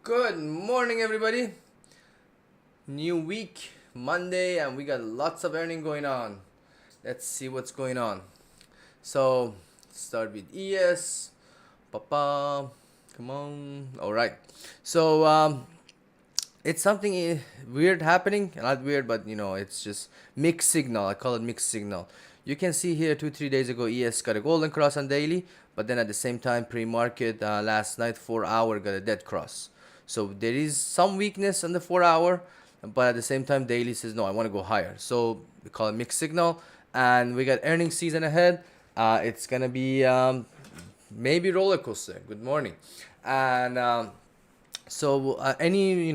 Good morning, everybody. New week, Monday, and we got lots of earning going on. Let's see what's going on. So, start with ES. Papa, come on. All right. So, it's something weird happening. Not weird, but it's just mixed signal. I call it mixed signal. You can see here 2 3 days ago, ES got a golden cross on daily, but then at the same time, pre-market last night 4 hour got a dead cross. So there is some weakness on the 4 hour, but at the same time, daily says no, I want to go higher. So we call it mixed signal, and we got earnings season ahead. It's gonna be maybe roller coaster. Good morning, and any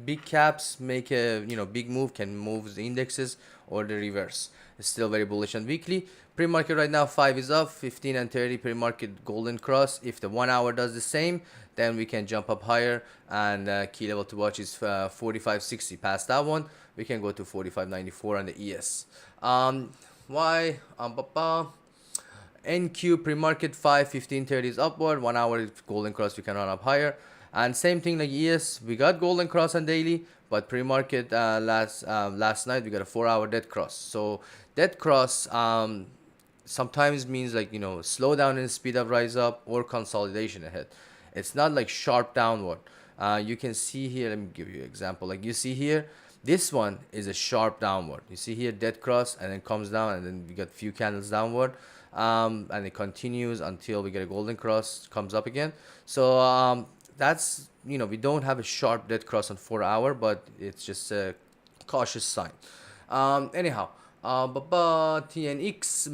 big caps make a big move, can move the indexes or the reverse. It's still very bullish on weekly. Pre-market right now 5 is up, 15 and 30 pre-market golden cross. If the 1 hour does the same, then we can jump up higher, and key level to watch is 45.60. Past that one, we can go to 45.94 on the ES. Why? NQ pre-market 5, 15, 30 is upward. 1 hour golden cross, we can run up higher. And same thing like ES, we got golden cross on daily, but pre-market last night we got a 4 hour dead cross. So dead cross sometimes means slow down and speed up, rise up, or consolidation ahead. It's not like sharp downward. You can see here. Let me give you an example. Like you see here, this one is a sharp downward. You see here dead cross and then comes down, and then we got few candles downward, and it continues until we get a golden cross, comes up again. So that's we don't have a sharp dead cross on 4 hour, but it's just a cautious sign. Anyhow, TNX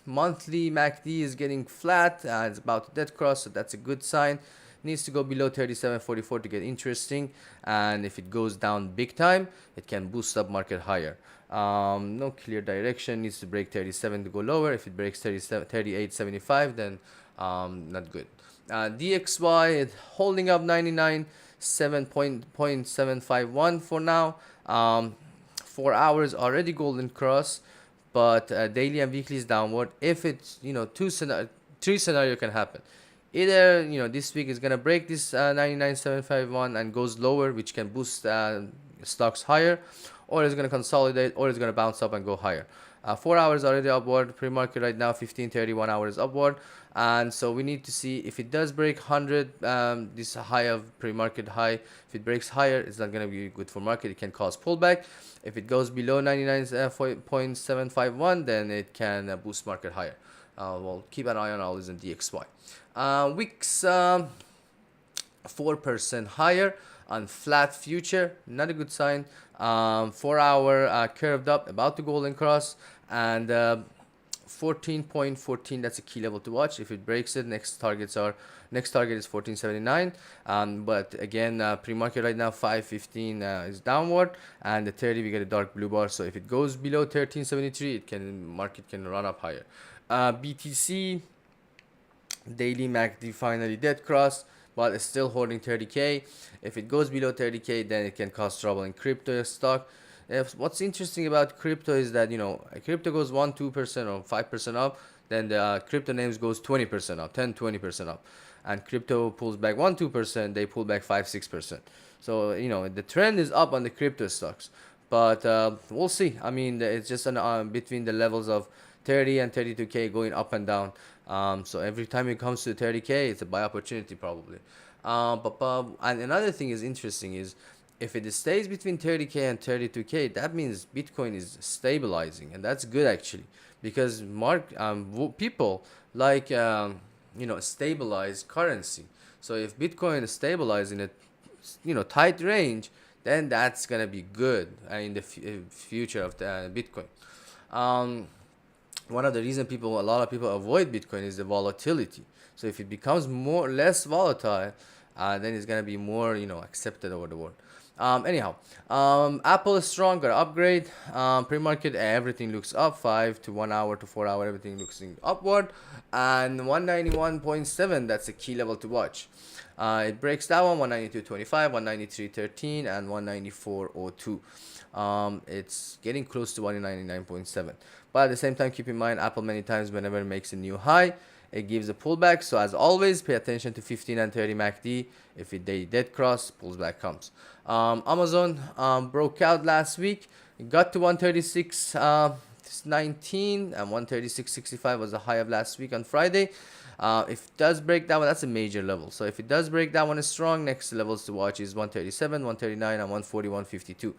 monthly MACD is getting flat. It's about to dead cross, so that's a good sign. Needs to go below 37.44 to get interesting, and if it goes down big time, it can boost up market higher. No clear direction. Needs to break 37 to go lower. If it breaks 38.75, then not good. DXY is holding up 99.751 for now. 4 hours already golden cross, but daily and weekly is downward. If it's three scenario can happen. Either this week is gonna break this 99.751 and goes lower, which can boost stocks higher, or it's gonna consolidate, or it's gonna bounce up and go higher. 4 hours already upward. Pre-market right now 15:30. 1 hour is upward, and so we need to see if it does break 100. This high of pre-market high. If it breaks higher, it's not gonna be good for market. It can cause pullback. If it goes below 99.751, then it can boost market higher. We'll keep an eye on all this in DXY. Wix 4% higher on flat future, not a good sign. 4 hour curved up, about to golden cross, and 14.14, that's a key level to watch. If it breaks it, next target is 14.79. But again, pre-market right now 5.15 is downward, and the 30 we get a dark blue bar. So if it goes below 13.73, market can run up higher. BTC daily MACD finally dead cross, but it's still holding 30k. If it goes below 30k, then it can cause trouble in crypto stock. What's interesting about crypto is that crypto goes 1-2% or 5% up, then the crypto names goes 20% up, 10-20% up, and crypto pulls back 1-2%, they pull back 5-6%. So the trend is up on the crypto stocks, but we'll see. I mean, it's just between the levels of 30 and 32k going up and down. So every time it comes to 30k, it's a buy opportunity probably. And another thing is interesting is, if it stays between 30k and 32k, that means Bitcoin is stabilizing, and that's good actually, because people like stabilized currency. So if Bitcoin is stabilized in a tight range, then that's gonna be good in the future of the Bitcoin. One of the reasons a lot of people avoid Bitcoin is the volatility. So if it becomes less volatile, then it's gonna be more accepted over the world. Apple is stronger upgrade. Pre-market everything looks up. 5 to 1 hour to 4 hour, everything looks upward, and 191.7, that's a key level to watch. It breaks that one, 192.25, 193.13, and 194.02. It's getting close to 199.7, but at the same time, keep in mind Apple many times whenever it makes a new high, it gives a pullback. So as always, pay attention to 15 and 30 MACD. If they dead cross, pulls back comes. Amazon broke out last week. It got to 136. 19 and 136.65 was the high of last week on Friday. If it does break that one, that's a major level. So if it does break that one is strong, next levels to watch is 137, 139, and 140, 152.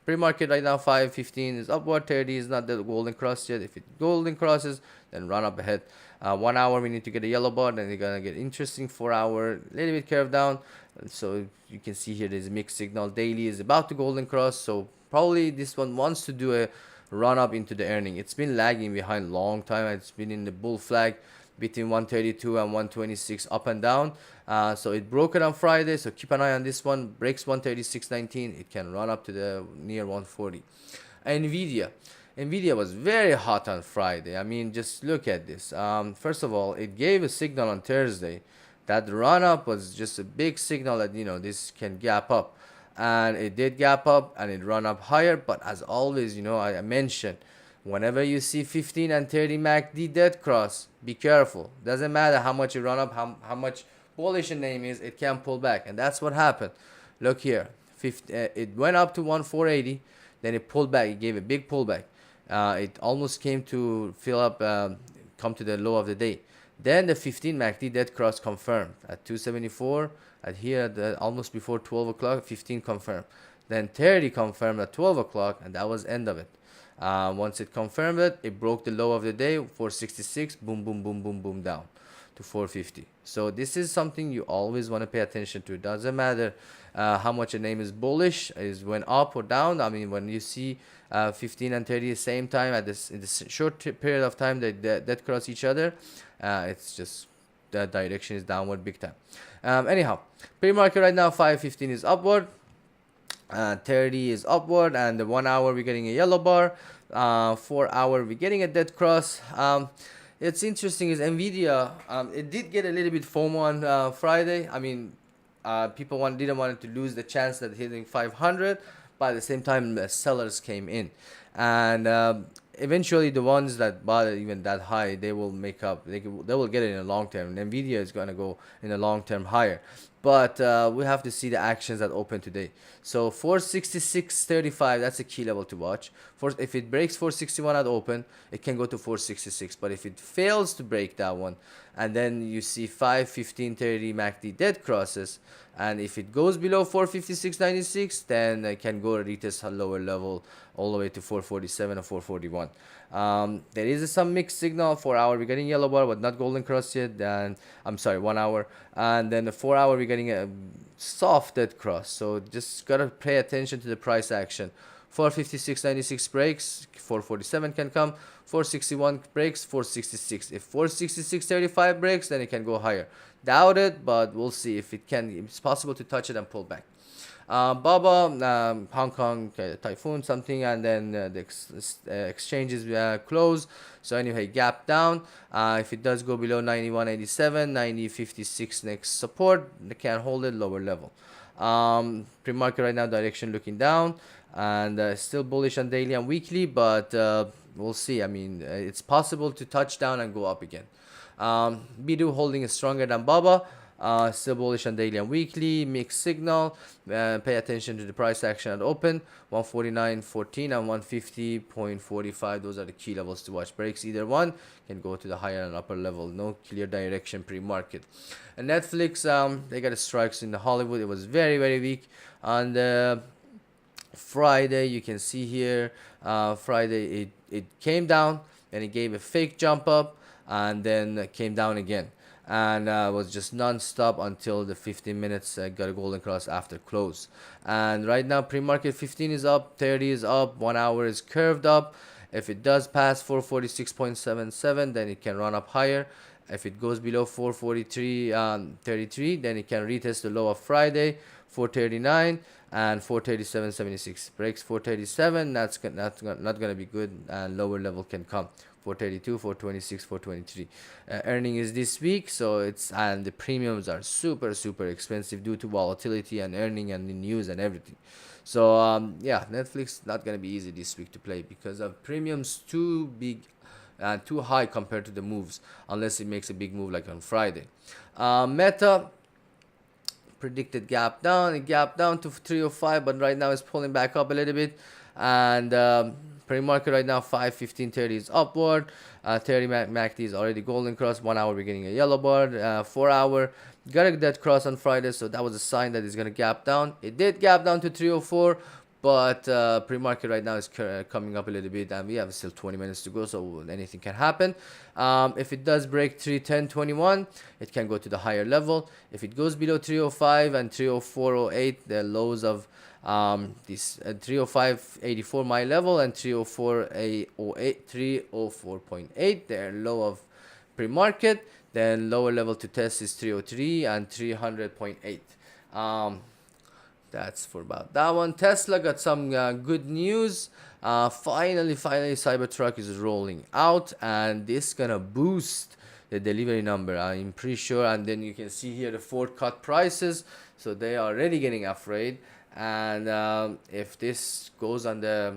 Pre-market right now 515 is upward, 30 is not the golden cross yet. If it golden crosses, then run up ahead. 1 hour we need to get a yellow bar, then you're gonna get interesting. 4 hour little bit curve down. So you can see here there's a mixed signal. Daily is about to golden cross, so probably this one wants to do a run up into the earning. It's been lagging behind long time. It's been in the bull flag between 132 and 126 up and down. So it broke it on Friday, so keep an eye on this one. Breaks 136.19, it can run up to the near 140. Nvidia was very hot on Friday. I mean, just look at this. First of all, it gave a signal on Thursday. That run up was just a big signal that this can gap up, and it did gap up and it run up higher. But as always, I mentioned, whenever you see 15 and 30 MACD dead cross, be careful. Doesn't matter how much you run up, how much bullish a name is, it can pull back, and that's what happened. Look here, it went up to 1480, then it pulled back. It gave a big pullback. It almost came to fill up, come to the low of the day. Then the 15 MACD dead cross confirmed at 274. At here, almost before 12 o'clock, 15 confirmed. Then 30 confirmed at 12 o'clock, and that was end of it. Once it confirmed it, it broke the low of the day, 466. Boom, boom, boom, boom, boom, down to 450. So this is something you always want to pay attention to. It doesn't matter how much a name is bullish, is when up or down. I mean, when you see 15 and 30 at the same time in this short period of time that cross each other, it's just the direction is downward big time. Anyhow, pre-market right now 515 is upward, 30 is upward, and the 1 hour we're getting a yellow bar. 4 hour we're getting a dead cross. It's interesting is Nvidia. It did get a little bit FOMO on Friday. I mean, people didn't want to lose the chance that hitting 500, but at the same time, the sellers came in, and eventually the ones that bought it even that high, they will make up. They will get it in the long term. And Nvidia is going to go in the long term higher, but we have to see the actions that open today. So 466.35, that's a key level to watch. If it breaks 461 at open, it can go to 466. But if it fails to break that one, and then you see 5, 15, 30 MACD dead crosses, and if it goes below 456.96, then it can go retest a lower level all the way to 447 or 441. There is some mixed signal. 4 hour we're getting yellow bar, but not golden cross yet. And I'm sorry, 1 hour, and then the 4 hour we're getting a soft dead cross. So just gotta pay attention to the price action. 456.96 breaks, 447 can come. 461 breaks, 466. If 466.35 breaks, then it can go higher. Doubt it, but we'll see if it can. It's possible to touch it and pull back. BABA, Hong Kong typhoon something, and then the exchanges close. So anyway, gap down. If it does go below 91.87, 90.56 next support, they can hold it lower level. Pre-market right now direction looking down, and still bullish on daily and weekly, but we'll see. I mean, it's possible to touch down and go up again. Bidu holding is stronger than BABA. Still bullish on daily and weekly, mixed signal. Pay attention to the price action at open, 149.14 and 150.45. Those are the key levels to watch. Breaks either one can go to the higher and upper level. No clear direction pre-market. And Netflix, they got a strikes in the Hollywood. It was very, very weak on the Friday. You can see here, Friday it came down and it gave a fake jump up and then came down again, and was just non-stop until the 15 minutes got a golden cross after close. And right now pre-market 15 is up, 30 is up, 1 hour is curved up. If it does pass 446.77, then it can run up higher. If it goes below 443.33, then it can retest the low of Friday, 439 and 437.76. Breaks 437, that's not going to be good, and lower level can come 432, 426, 423. Earning is this week, so and the premiums are super expensive due to volatility and earning and the news and everything. So yeah, Netflix not gonna be easy this week to play because of premiums too big and too high compared to the moves, unless it makes a big move like on Friday. Meta predicted gap down. It gapped down to 305, but right now it's pulling back up a little bit. And pre-market right now 5:15:30 is upward. 30 MACD is already golden cross. 1 hour we're getting a yellow bar. 4 hour got a dead cross on Friday, so that was a sign that it's gonna gap down. It did gap down to 304. But pre-market right now is coming up a little bit, and we have still 20 minutes to go, so anything can happen. If it does break 310.21, it can go to the higher level. If it goes below 305 and 304.08, the lows of this 305.84 my level and 304.08, 304.8, their low of pre-market. Then lower level to test is 303 and 300.8. That's for about that one. Tesla got some good news. Finally, Cybertruck is rolling out, and this gonna boost the delivery number. I'm pretty sure. And then you can see here the Ford cut prices, so they are already getting afraid. And if this goes on the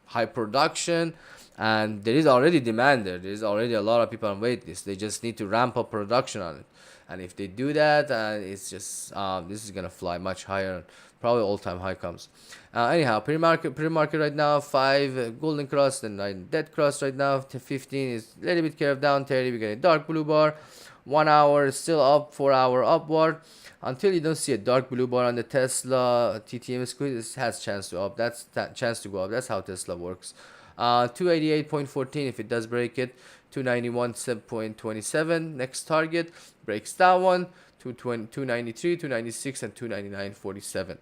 high production, and there is already demand there is already a lot of people on wait list. They just need to ramp up production on it. And if they do that, it's just this is gonna fly much higher. Probably all-time high comes. Anyhow, pre-market right now 5 golden cross, then 9 dead cross right now. 15 is a little bit curved down. 30 we get a dark blue bar. 1 hour is still up. 4 hour upward. Until you don't see a dark blue bar on the Tesla TTM squid, it has chance to up. That's that chance to go up. That's how Tesla works. 288.14 if it does break it. 291.27 next target, breaks that one. 293, 296, and 299.47.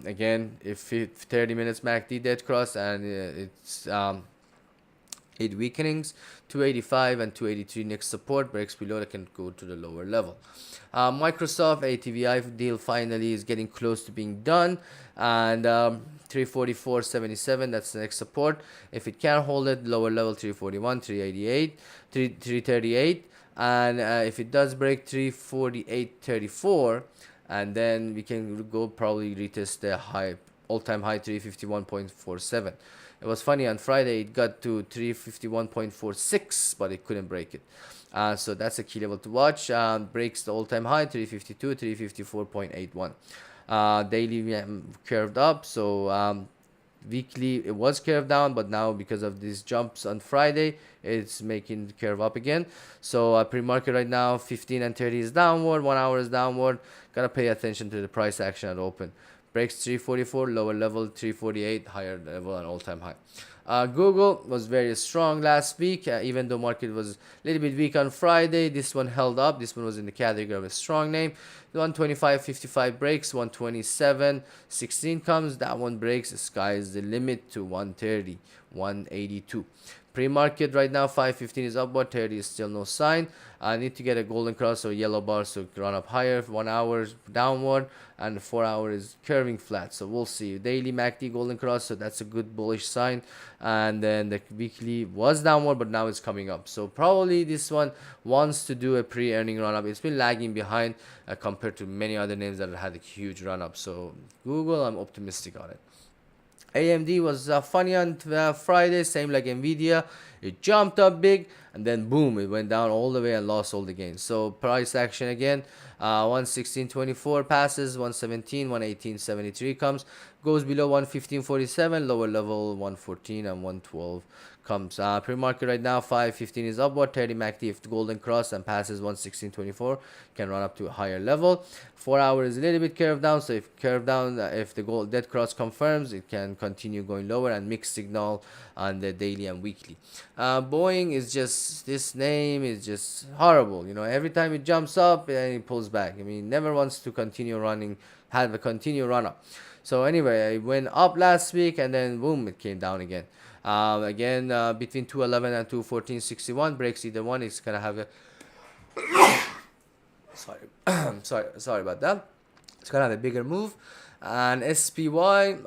Again, if 30 minutes MACD dead cross and it's 8 weakenings, 285 and 283 next support, breaks below that can go to the lower level. Microsoft ATVI deal finally is getting close to being done, and 344.77, that's the next support. If it can hold it, lower level 341, 388, 338, and if it does break 348.34, and then we can go probably retest the high all-time high 351.47. It was funny, on Friday it got to 351.46, but it couldn't break it. So that's a key level to watch. Breaks the all-time high 352, 354.81. Daily curved up, so weekly it was curved down, but now because of these jumps on Friday, it's making the curve up again. So pre-market right now 15 and 30 is downward, 1 hour is downward. Gotta pay attention to the price action at open. Breaks 344, lower level 348, higher level and all-time high. Google was very strong last week, even though market was a little bit weak on Friday. This one held up. This one was in the category of a strong name. 125.55 breaks, 127.16 comes. That one breaks. The sky is the limit to 130, 182. Pre-market right now 515 is upward, 30 is still no sign. I need to get a golden cross or yellow bar so run up higher. 1 hour downward and 4 hour is curving flat, so we'll see. Daily MACD golden cross, so that's a good bullish sign. And then the weekly was downward, but now it's coming up, so probably this one wants to do a pre-earning run up. It's been lagging behind compared to many other names that had a huge run up. So Google, I'm optimistic on it. AMD was funny on Friday, same like Nvidia. It jumped up big and then boom, it went down all the way and lost all the gains. So price action again, 116.24 passes, 117, 118.73 comes, goes below 115.47, lower level 114 and 112 comes. Pre-market right now 515 is upward, 30 MACD if the golden cross and passes 116.24 can run up to a higher level. 4 hours is a little bit curved down, so if curved down, if the gold dead cross confirms, it can continue going lower, and mixed signal on the daily and weekly. Boeing is just, this name is just horrible. Every time it jumps up and it pulls back. I mean, never wants to continue running, have a continue run up. So anyway, it went up last week and then boom, it came down again. Again, between 211 and 214.61, breaks either one, it's gonna have a sorry about that. It's gonna have a bigger move. And SPY,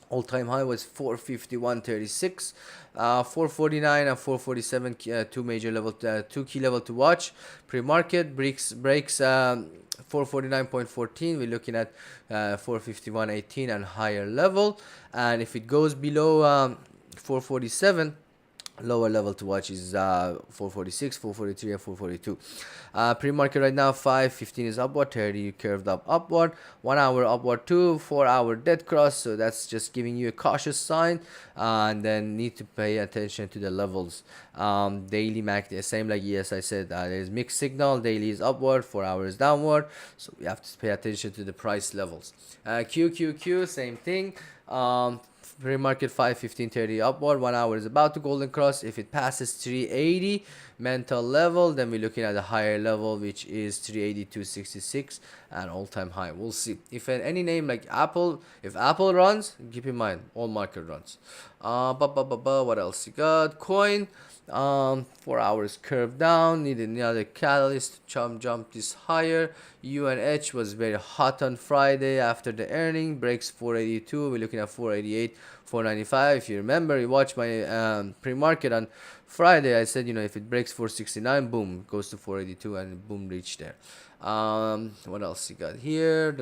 all-time high was 451.36, 449 and 447, two major level, two key level to watch. Pre-market breaks 449.14. We're looking at 451.18 and higher level. And if it goes below 447. Lower level to watch is 446, 443, and 442. Pre-market right now, 515 is upward, 30 curved up upward, 1 hour upward too, 4 hour dead cross, so that's just giving you a cautious sign, and then need to pay attention to the levels. Daily MACD, same like yes I said, there's mixed signal, daily is upward, 4 hours downward, so we have to pay attention to the price levels. QQQ, same thing. Pre-market 515.30 upward, 1 hour is about to golden cross. If it passes 380 mental level, then we're looking at a higher level, which is 382.66, an all-time high. We'll see. If any name like Apple, if Apple runs, keep in mind all market runs. What else you got? Coin, 4 hours curve down, need another catalyst to jump this higher. UNH was very hot on Friday after the earning, breaks 482, we're looking at 488, 495. If you remember, you watched my pre-market on Friday, I said, if it breaks 469, boom, goes to 482 and boom, reach there. What else you got here?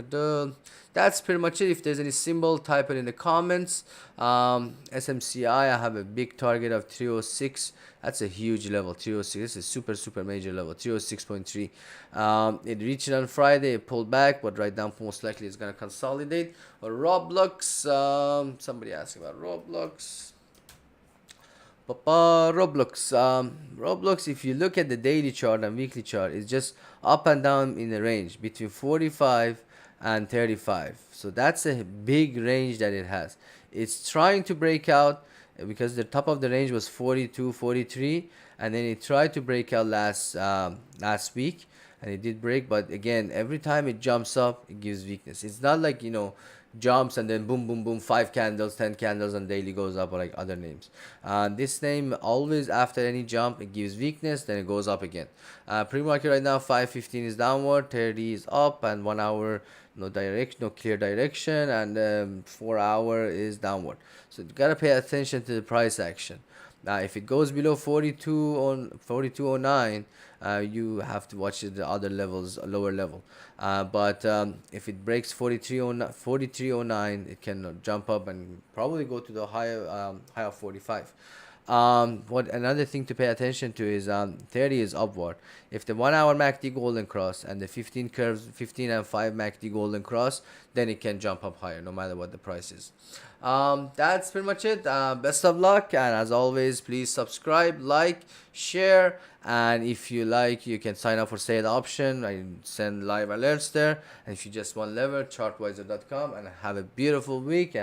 That's pretty much it. If there's any symbol, type it in the comments. SMCI, I have a big target of 306. That's a huge level. 306. This is super major level. 306.3. It reached it on Friday. It pulled back, but right now most likely it's gonna consolidate. Roblox. Somebody asked about Roblox. Roblox, if you look at the daily chart and weekly chart, it's just up and down in the range between 45 and 35. So that's a big range that it has. It's trying to break out because the top of the range was 42, 43, and then it tried to break out last week, and it did break. But again, every time it jumps up, it gives weakness. It's not like jumps and then boom boom boom, 5 candles, 10 candles, and daily goes up, or like other names. This name, always after any jump it gives weakness, then it goes up again. Pre-market right now, 515 is downward, 30 is up, and 1 hour no clear direction, and 4 hour is downward. So you gotta pay attention to the price action. If it goes below 4209, you have to watch the other levels, lower level. But if it breaks 4309, it can jump up and probably go to the high of 45. What another thing to pay attention to is 30 is upward. If the 1 hour MACD golden cross and the 15 curves, 15 and 5 MACD golden cross, then it can jump up higher no matter what the price is. That's pretty much it. Best of luck, and as always, please subscribe, like, share, and if you like, you can sign up for sale option. I send live alerts there, and if you just want lever, chartwiser.com, and have a beautiful week. And